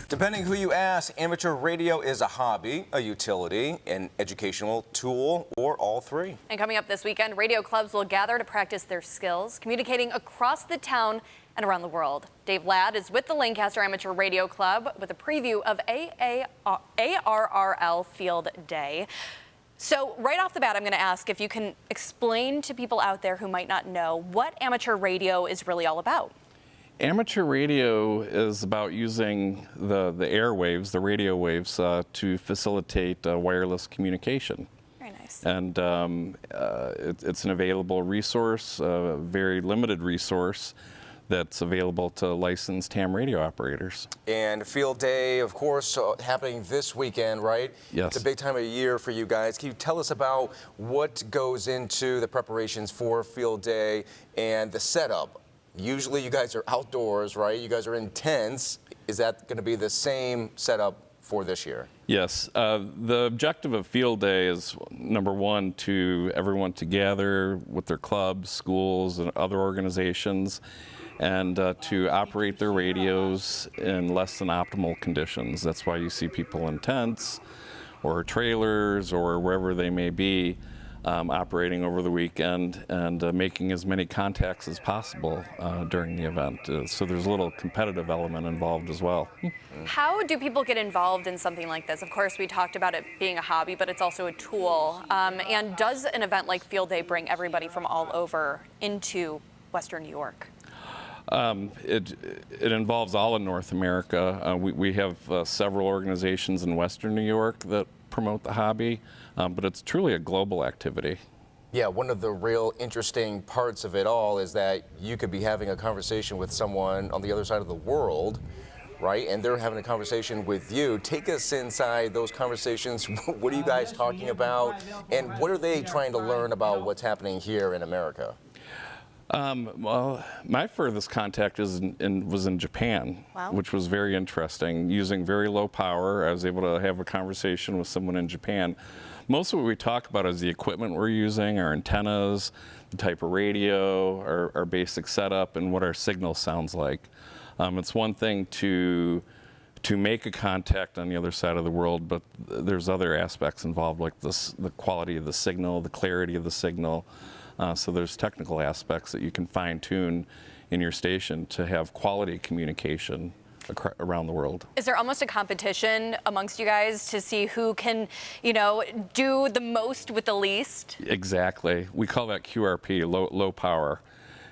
Depending who you ask, amateur radio is a hobby, a utility, an educational tool, or all three. And coming up this weekend, radio clubs will gather to practice their skills, communicating across the town and around the world. Dave Ladd is with the Lancaster Amateur Radio Club with a preview of ARRL Field Day. So right off the bat, I'm going to ask if you can explain to people out there who might not know what amateur radio is really all about. Amateur radio is about using the airwaves, the radio waves, to facilitate wireless communication. Very nice. And it's an available resource, a very limited resource that's available to licensed ham radio operators. And Field Day, of course, happening this weekend, right? Yes. It's a big time of year for you guys. Can you tell us about what goes into the preparations for Field Day and the setup? Usually you guys are outdoors, right? You guys are in tents. Is that going to be the same setup for this year? Yes. The objective of Field Day is, number one, to everyone to gather with their clubs, schools, and other organizations, and to operate their radios in less than optimal conditions. That's why you see people in tents or trailers or wherever they may be, operating over the weekend and making as many contacts as possible during the event. So there's a little competitive element involved as well. How do people get involved in something like this? Of course, we talked about it being a hobby, but it's also a tool. And does an event like Field Day bring everybody from all over into Western New York? It involves all of North America. We have several organizations in Western New York that promote the hobby, but it's truly a global activity. Yeah, one of the real interesting parts of it all is that you could be having a conversation with someone on the other side of the world, right? And they're having a conversation with you. Take us inside those conversations. What are you guys talking about? And what are they trying to learn about what's happening here in America? Well, my furthest contact was in Japan, wow, which was very interesting. Using very low power, I was able to have a conversation with someone in Japan. Most of what we talk about is the equipment we're using, our antennas, the type of radio, our basic setup, and what our signal sounds like. It's one thing to make a contact on the other side of the world, but there's other aspects involved, like the quality of the signal, the clarity of the signal. So there's technical aspects that you can fine-tune in your station to have quality communication around the world. Is there almost a competition amongst you guys to see who can, you know, do the most with the least? Exactly. We call that QRP, low power.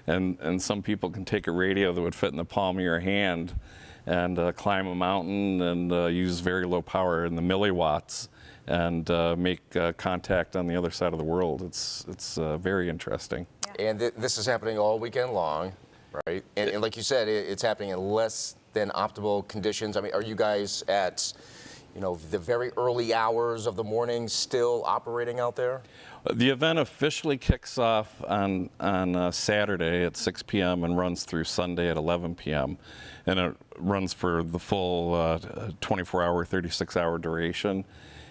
And some people can take a radio that would fit in the palm of your hand and climb a mountain and use very low power in the milliwatts and make contact on the other side of the world. It's very interesting. Yeah. And this is happening all weekend long, right? And like you said, it's happening in less than optimal conditions. I mean, are you guys at, you know, the very early hours of the morning still operating out there? The event officially kicks off on Saturday at 6 p.m. and runs through Sunday at 11 p.m. And it runs for the full 24-hour, 36-hour duration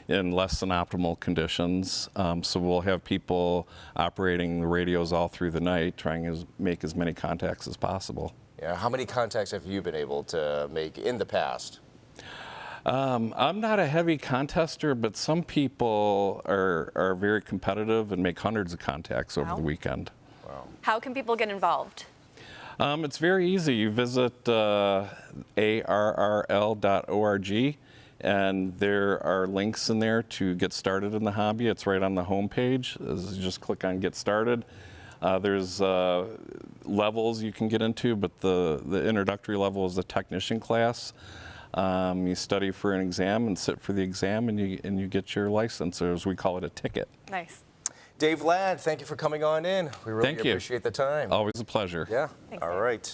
in less than optimal conditions. So we'll have people operating the radios all through the night, trying to make as many contacts as possible. Yeah, how many contacts have you been able to make in the past? I'm not a heavy contester, but some people are very competitive and make hundreds of contacts over the weekend. Wow. How can people get involved? It's very easy. You visit ARRL.org, and there are links in there to get started in the hobby. It's right on the home page. You just click on Get Started. There's levels you can get into, but the introductory level is the technician class. You study for an exam and sit for the exam, and you get your license, or as we call it, a ticket. Nice. Dave Ladd, thank you for coming on in. We really appreciate the time. Always a pleasure. Yeah. Thanks, all Dave. right.